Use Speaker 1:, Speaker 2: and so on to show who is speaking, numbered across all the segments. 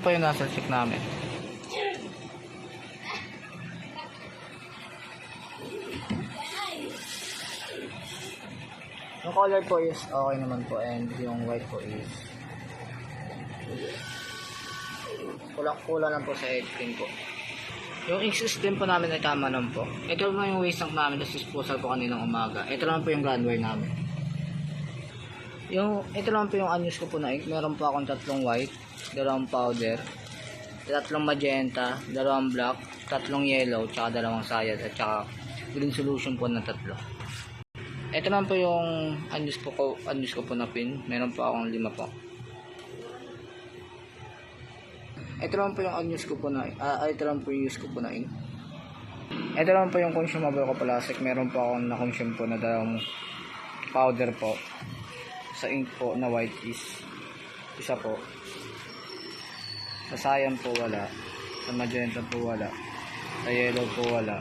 Speaker 1: po yung nozzle check namin. Yung color po is okay naman po, and yung white po is kulang-kulang lang po sa head pin po. Yung exhaust pin po namin ay tama naman po. Ito naman yung waste tank namin, tapos disposal po kaninang umaga. Ito naman po yung ground wire namin. Ito naman po yung unused ko po na ink. Meron po akong 3 white, 2 powder, 3 magenta, 2 black, 3 yellow, tsaka 2 sayad, at tsaka green solution po ng 3. Ito naman po yung unused ko po na pin. Meron po akong 5 po. Ito naman po yung unused ko po na ito naman po yung use ko po na ink. Ito naman po yung consumable ko plastic. Meron po akong na-consume po na 2 powder po. Sa ink po na white is isa po. Sa cyan po wala. Sa magenta po wala. Sa yellow po wala.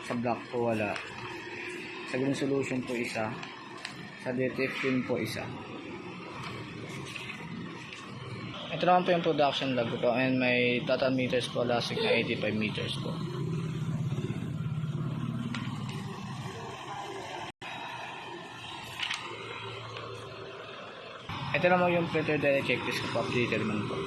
Speaker 1: Sa black po wala. Sa green solution po isa. Sa D15 po isa. Ito naman po yung production log ko, and may total meters po elastic na 85 meters po. Ito naman yung printer dahil checklist ko po, updated man po.